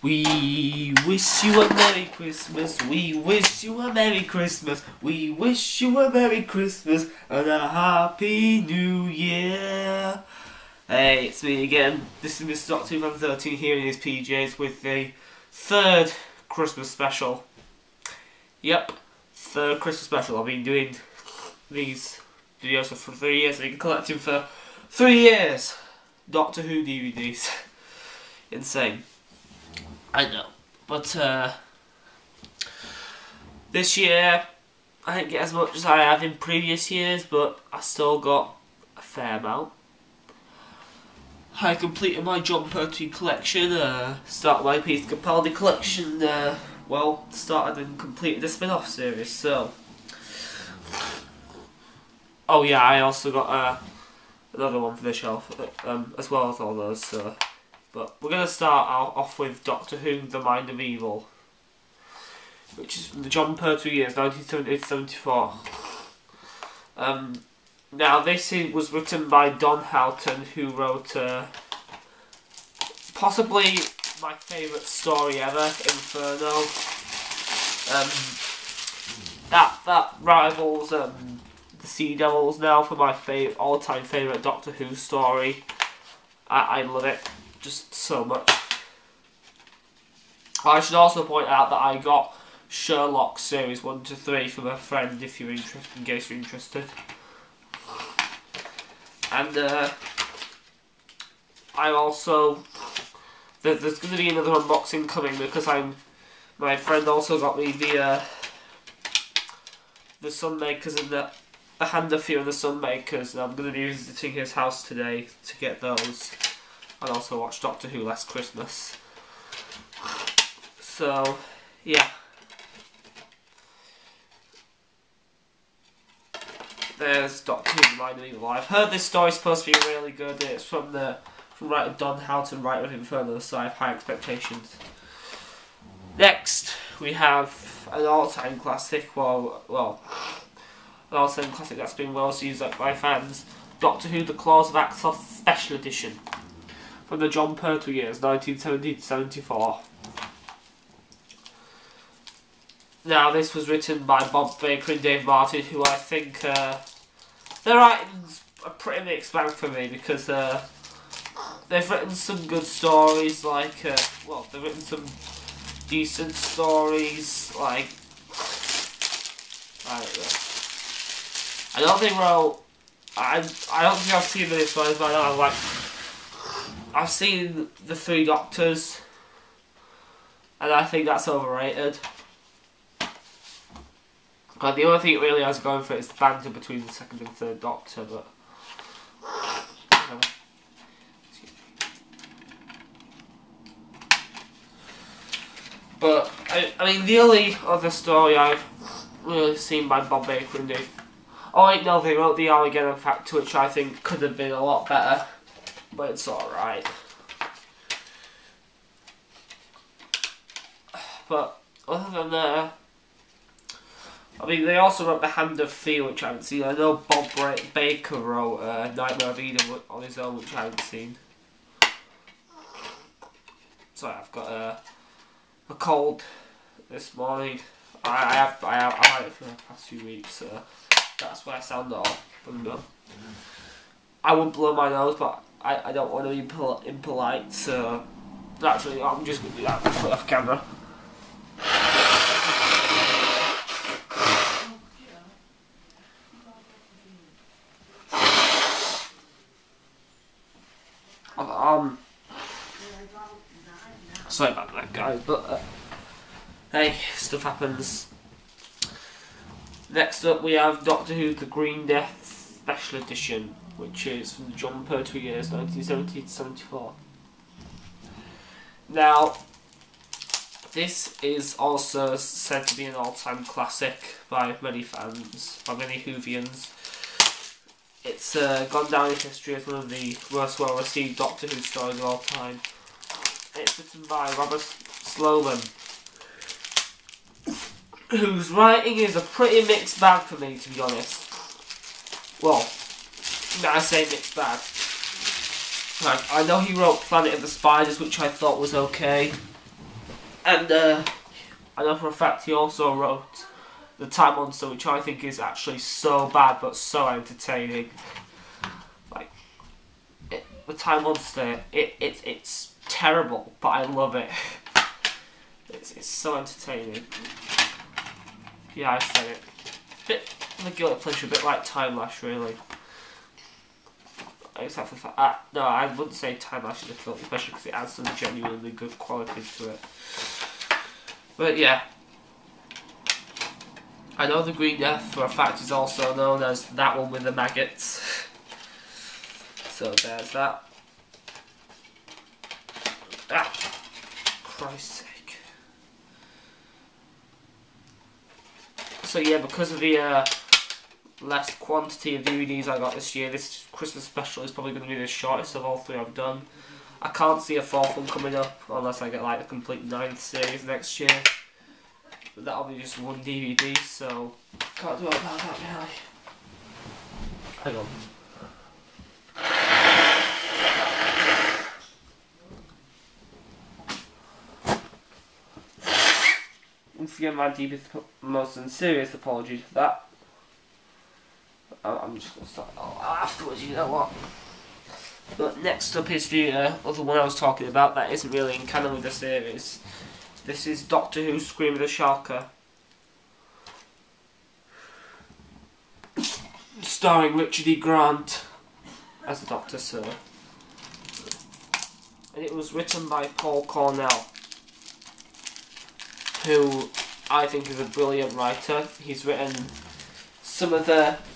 We wish you a Merry Christmas, we wish you a Merry Christmas, we wish you a Merry Christmas and a Happy New Year. Hey, it's me again. This is Mrdoctorwhofan13 here in his PJs with the third Christmas special. Yep, third Christmas special. I've been doing these videos for 3 years. I've been collecting for 3 years. Doctor Who DVDs. Insane. I know, but this year I didn't get as much as I have in previous years, but I still got a fair amount. I completed my John Pertwee collection, started my Peter Capaldi collection, started and completed the spin-off series, so... Oh yeah, I also got another one for the shelf, as well as all those, so... But we're going to start off with Doctor Who, The Mind of Evil, which is from the John Pertwee years, 1978-74. Now this was written by Don Houghton, who wrote possibly my favourite story ever, Inferno. That rivals the Sea Devils now for my all-time favourite Doctor Who story. I love it. Just so much. I should also point out that I got Sherlock series 1 to 3 from a friend if you're interested, in case you're interested. And I also there's going to be another unboxing coming because my friend also got me the Sunmakers and the Hand of Fear and the Sunmakers, and I'm going to be visiting his house today to get those. And also watch Doctor Who Last Christmas. So, yeah. There's Doctor Who, The Mind of Evil. I've heard this story's supposed to be really good. It's from writer Don Houghton, writer of Inferno, so I have high expectations. Next, we have an all-time classic. An all-time classic that's been well used by fans. Doctor Who, The Claws of Axos Special Edition. From the John Pertwee years, 1970-74. Now, this was written by Bob Baker and Dave Martin, who I think their writings are pretty mixed bag for me because they've written some good stories, like they've written some decent stories, like I don't think I've seen many stories, but I know I've seen The Three Doctors, and I think that's overrated. But the only thing it really has going for it is the banter between the second and third Doctor, but... But, I mean, the only other story I've really seen by Bob Baker and Dave... Oh wait, no, they wrote the Armageddon Factor, which I think could have been a lot better. But it's alright. But other than that, I mean, they also wrote The Hand of Fear, which I haven't seen. I know Bob Baker wrote Nightmare of Eden on his own, which I haven't seen. Sorry, I've got a cold this morning. I've had it for the past few weeks, so that's why I sound all bummed up. I wouldn't blow my nose, but I don't want to be impolite, so naturally I'm just going to do that and put it off camera. Sorry about that, guys, but hey, stuff happens. Next up, we have Doctor Who: The Green Death Special Edition, which is from the John Pertwee years, 1970-74. Now, this is also said to be an all-time classic by many fans, by many Whovians. It's gone down in history as one of the most well-received Doctor Who stories of all time. It's written by Robert Sloman, whose writing is a pretty mixed bag for me, to be honest. Well, I say mixed bag. Like, I know he wrote Planet of the Spiders, which I thought was okay. And I know for a fact he also wrote The Time Monster, which I think is actually so bad but so entertaining. Like, The Time Monster, it's terrible, but I love it. It's so entertaining. Yeah, I said it. Bit of a guilty pleasure, a bit like Time Lash, really. Except for the fact, no, I wouldn't say Time Lash is a guilty pleasure because it adds some genuinely good qualities to it. But yeah, I know the Green Death for a fact is also known as that one with the maggots. So there's that. Ah, Christ's sake. So yeah, because of the less quantity of DVDs I got this year, this Christmas special is probably going to be the shortest of all three I've done. I can't see a fourth one coming up unless I get like the complete 9th series next year. But that'll be just one DVD, so can't do it about that really. Hang on. Once again, my deepest, most sincere apologies for that. I'm just going to start it all afterwards, you know what. But next up is the other one I was talking about that isn't really in canon with the series. This is Doctor Who Scream of the Shalka. Starring Richard E. Grant as the Doctor, sir. And it was written by Paul Cornell, who I think is a brilliant writer. He's written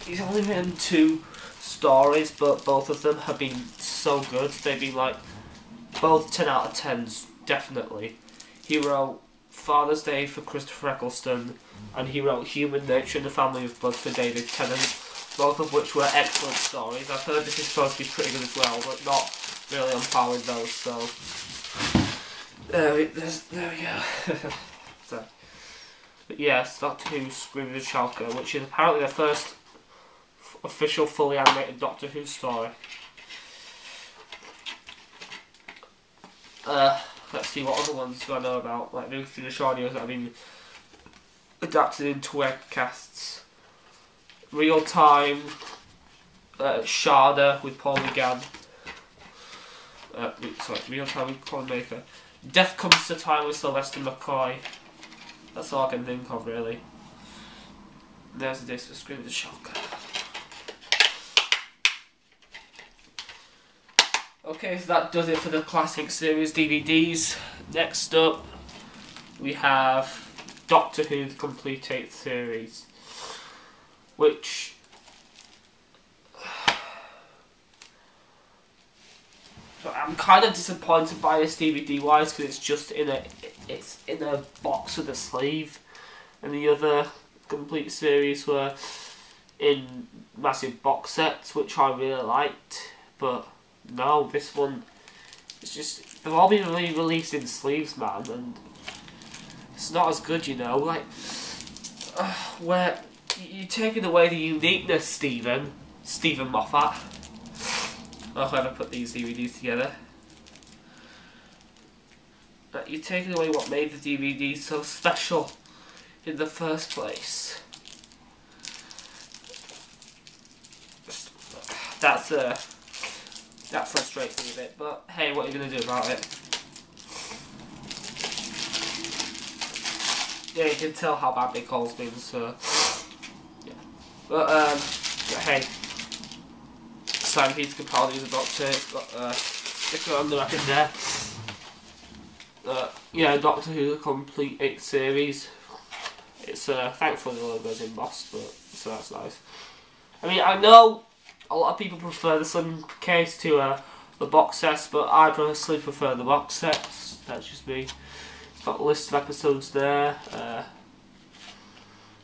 he's only written 2 stories, but both of them have been so good. They've been like both 10 out of 10s, definitely. He wrote Father's Day for Christopher Eccleston, and he wrote Human Nature and the Family of Blood for David Tennant, both of which were excellent stories. I've heard this is supposed to be pretty good as well, but not really on par with those, so there we go. So, but yes, Doctor Who Scream of the Shalka, which is apparently the first official fully animated Doctor Who story. Let's see what other ones do I know about, like the Finnish audios that have been adapted into webcasts. Real Time, Sharda with Paul McGann. Real Time with Colin Baker. Death Comes to Time with Sylvester McCoy. That's all I can think of, really. There's the disc for Scream of the Shalka. Okay, so that does it for the classic series DVDs. Next up, we have Doctor Who The Complete 8th Series, which I'm kind of disappointed by this DVD wise because it's just in a box with a sleeve, and the other complete series were in massive box sets, which I really liked. But no, this one, it's just, they've all been released in sleeves, man, and it's not as good, you know. Like, where you're taking away the uniqueness, Stephen Moffat. Oh, whoever put these DVDs together. But you're taking away what made the DVD so special in the first place. That frustrates me a bit, but hey, what are you going to do about it? Yeah, you can tell how bad Big Hole's been, so yeah. But hey, Simon Peter Capaldi is a Doctor. Got sticker on the record there. Yeah, Doctor Who The Complete 8th Series. It's thankfully the logo's embossed, but so that's nice. I mean, I know a lot of people prefer the slim case to the box sets, but I personally prefer the box sets. That's just me. It's got a list of episodes there.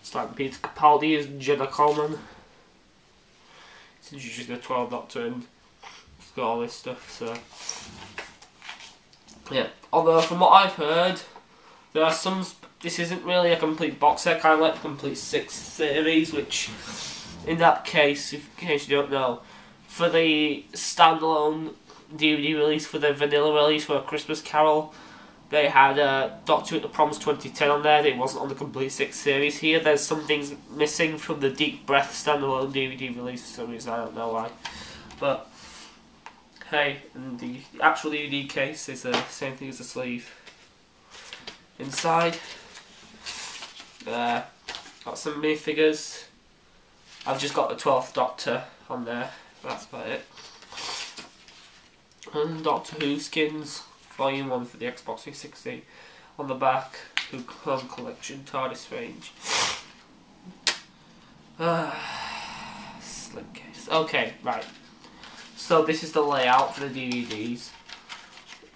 Starting Peter Capaldi as Jenna Coleman. It's introducing the 12th Doctor and it's got all this stuff, so yeah. Although from what I've heard, there are some. This isn't really a complete box set, kind of like the complete 6th series, which, in that case, in case you don't know, for the standalone DVD release, for the vanilla release for A Christmas Carol, They had Doctor Who The Promise 2010 on there. It wasn't on the complete 6 series. Here, there's some things missing from the Deep Breath standalone DVD release for some reason. I don't know why. But, hey, and the actual DVD case is the same thing as the sleeve. Inside, got some minifigures. I've just got the 12th Doctor on there. That's about it. And Doctor Who skins. Volume 1 for the Xbox 360. On the back, Who Home Collection, TARDIS range. Slim case. Okay, right. So this is the layout for the DVDs.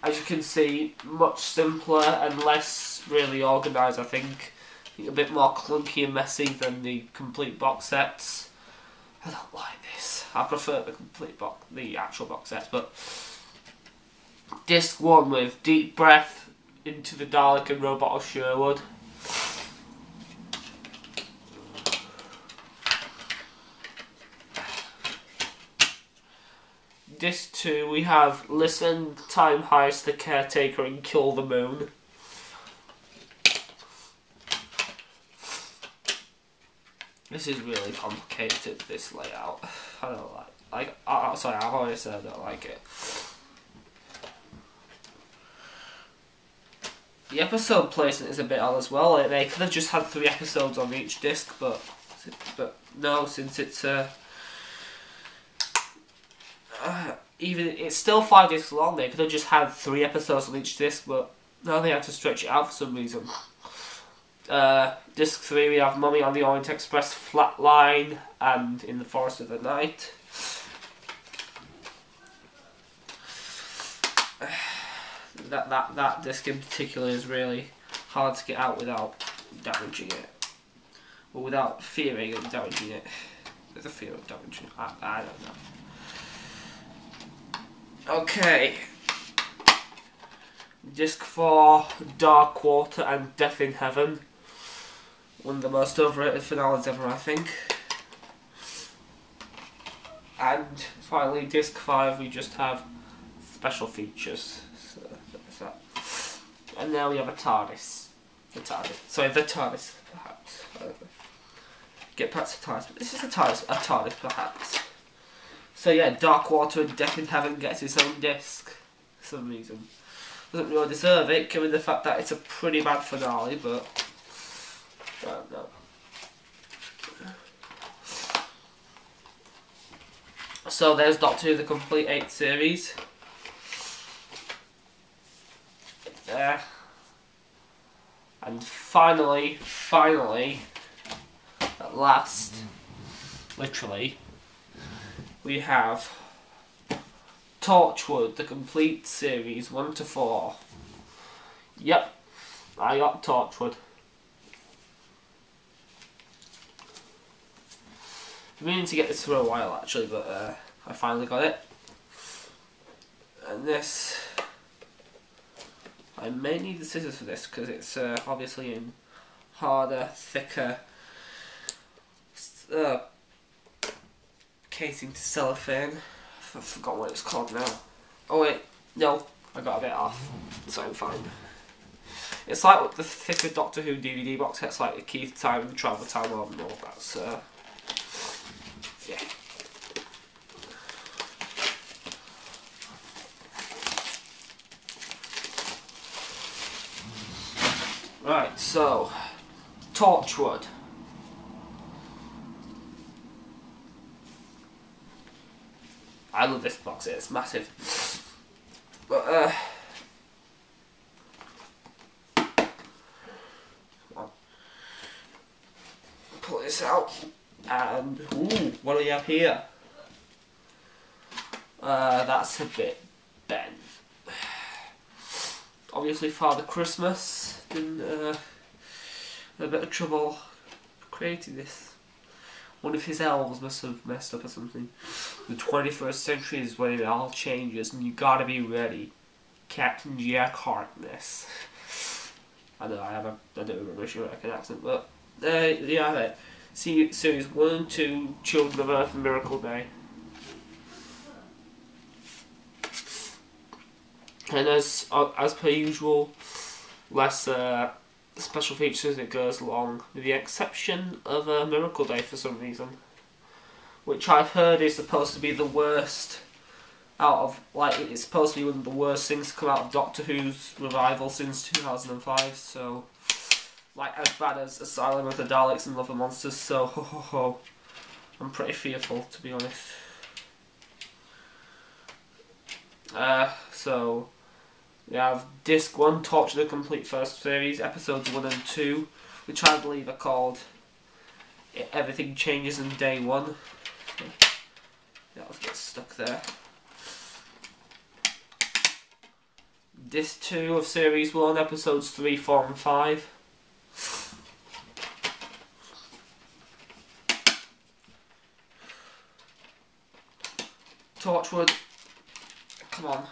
As you can see, much simpler and less really organised, I think. A bit more clunky and messy than the complete box sets. I don't like this. I prefer the actual box sets, but Disc 1 with Deep Breath, Into the Dalek and Robot of Sherwood. Disc 2 we have Listen, Time Heist, The Caretaker and Kill the Moon. This is really complicated, this layout. I don't sorry, I've already said I don't like it. The episode placement is a bit odd as well. They could have just had 3 episodes on each disc, but no, since it's even it's still 5 discs long. They could have just had 3 episodes on each disc, but no, they had to stretch it out for some reason. Disc 3 we have Mummy on the Orient Express, Flatline, and In the Forest of the Night. That disc in particular is really hard to get out without damaging it, or without fearing of damaging it. There's a fear of damaging it. I don't know. Okay. Disc 4, Dark Water and Death in Heaven. One of the most overrated finales ever, I think. And finally, Disc 5, we just have special features. So that's that. And now we have a TARDIS. The TARDIS, perhaps. Get back to TARDIS, but this is a TARDIS, perhaps. So yeah, Dark Water and Death in Heaven gets its own disc for some reason. Doesn't really deserve it, given the fact that it's a pretty bad finale, but I don't know. So there's Doctor Who the complete 8th series. There. And finally, at last, literally, we have Torchwood, the complete series, 1 to 4. Yep, I got Torchwood. I've been meaning to get this for a while actually, but I finally got it. And this, I may need the scissors for this because it's obviously in harder, thicker casing to cellophane. I've forgotten what it's called now. Oh wait, no, I got a bit off, so I'm fine. It's like with the thicker Doctor Who DVD box sets, like the Keith Time and Travel Time and all that, so yeah. Right, so Torchwood. I love this box, it's massive. But pull this out, and ooh, what do we have here? That's a bit bent. Obviously, Father Christmas in a bit of trouble creating this. One of his elves must have messed up or something. The 21st century is when it all changes, and you gotta be ready. Captain Jack Harkness. I know I don't remember if you American accent, but you have it. See series 1 and 2, Children of Earth and Miracle Day. And as per usual, less special features as it goes along, with the exception of Miracle Day for some reason, which I've heard is supposed to be the worst out of, like, it's supposed to be one of the worst things to come out of Doctor Who's revival since 2005, so, like, as bad as Asylum of the Daleks and Love of Monsters, so, I'm pretty fearful, to be honest. So, we have Disc 1, Torchwood the Complete First Series, Episodes 1 and 2, which I believe are called Everything Changes in Day 1. So, yeah, let's get stuck there. Disc 2 of Series 1, Episodes 3, 4 and 5. Torchwood, come on.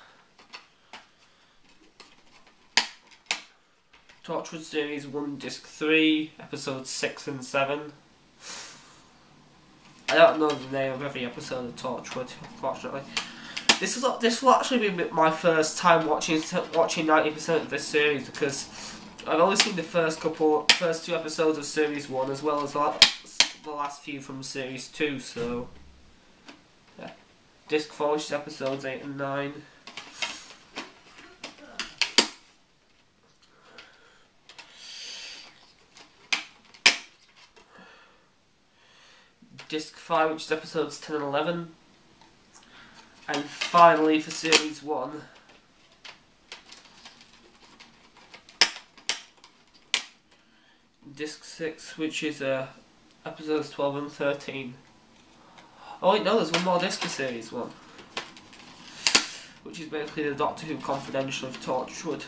Torchwood Series 1, Disc 3, Episodes 6 and 7. I don't know the name of every episode of Torchwood, unfortunately. This will actually be my first time watching 90% of this series, because I've only seen the first two episodes of Series 1 as well as the last few from Series 2, so yeah. Disc 4, which is episodes 8 and 9. Disc 5, which is episodes 10 and 11. And finally, for Series 1, Disc 6, which is episodes 12 and 13. Oh wait, no, there's one more disc for Series 1, which is basically the Doctor Who Confidential of Torchwood.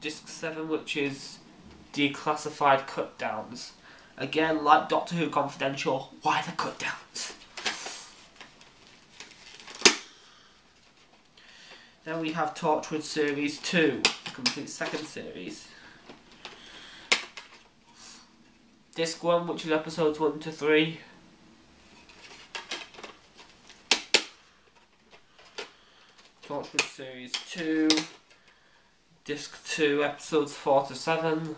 Disc 7, which is Declassified Cut Downs. Again, like Doctor Who Confidential, why the cut downs? Then we have Torchwood Series 2, the complete second series. Disc 1, which is episodes 1 to 3. Torchwood Series 2. Disc 2, episodes 4 to 7.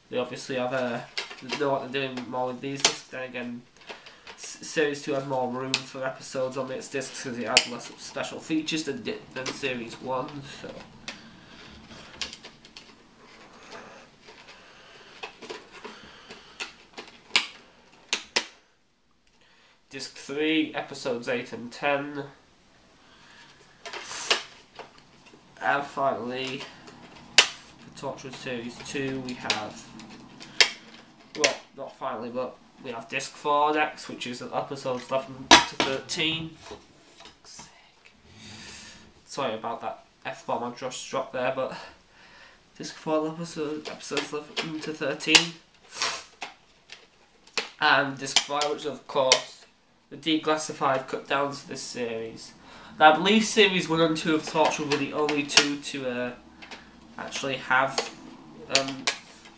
They obviously have know what they're doing more with these discs. Then again, Series 2 has more room for episodes on its discs because it has less special features than Series 1. So, Disc 3, episodes 8 and 10. And finally, for Torchwood Series 2, we have, well, not finally, but we have Disc 4 next, which is episodes 11 to 13. For fuck's sake. Sorry about that F-bomb I just dropped there, but Disc 4 episodes 11 to 13. And Disc 5, which is of course the declassified cut downs of this series. Now, I believe Series 1 and 2 of Torchwood were the only two to actually have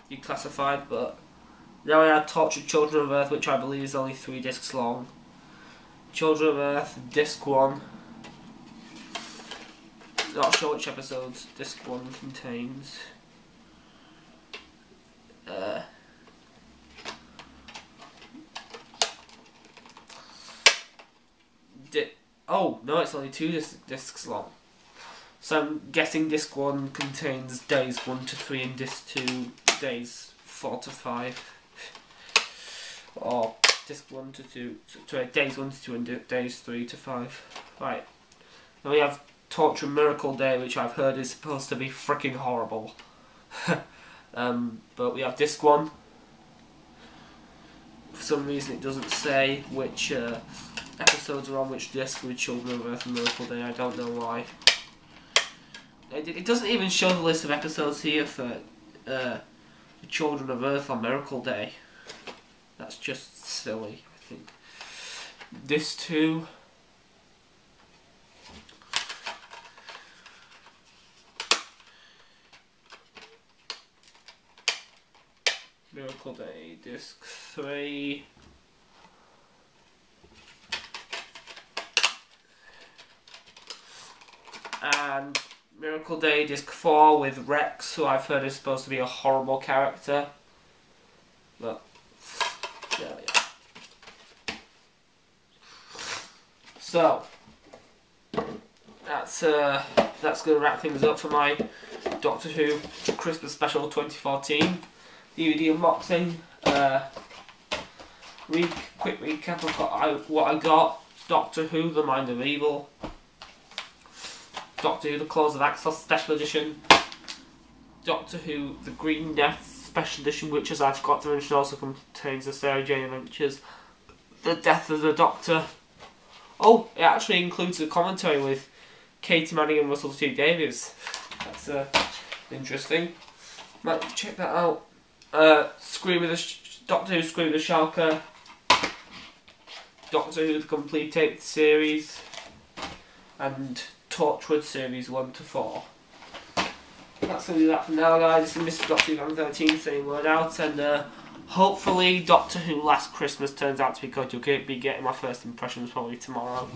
declassified, but now we have Torchwood Children of Earth, which I believe is only 3 discs long. Children of Earth, Disc 1. Not sure which episodes Disc 1 contains. Oh, no, it's only 2 discs long. So I'm guessing Disc 1 contains days 1 to 3 and Disc 2 days 4 to 5. Or Disc 1 to 2, sorry, days 1 to 2 and days 3 to 5. Right. Then we have Torchwood Miracle Day, which I've heard is supposed to be freaking horrible. But we have Disc 1. For some reason it doesn't say which episodes are on which disc with Children of Earth and Miracle Day. I don't know why. It doesn't even show the list of episodes here for the Children of Earth on Miracle Day. That's just silly, I think. Disc 2. Miracle Day, Disc 3. and Miracle Day Disc 4 with Rex, who I've heard is supposed to be a horrible character. But, yeah. So, that's going to wrap things up for my Doctor Who Christmas Special 2014 DVD unboxing. Quick recap of what I got. Doctor Who, The Mind of Evil. Doctor Who, The Claws of Axos Special Edition. Doctor Who, The Green Death Special Edition, which, as I forgot to mention, also contains the Sarah Jane Adventures, The Death of the Doctor. Oh, it actually includes a commentary with Katie Manning and Russell T Davies. That's interesting. Might check that out. Doctor Who, Scream of the Shalka. Doctor Who, The Complete 8th Series. And Torchwood Series 1 to 4. That's going to do that for now, guys. This is Mrdoctorwhofan13's saying word out, and hopefully Doctor Who Last Christmas turns out to be good. You'll be getting my first impressions probably tomorrow.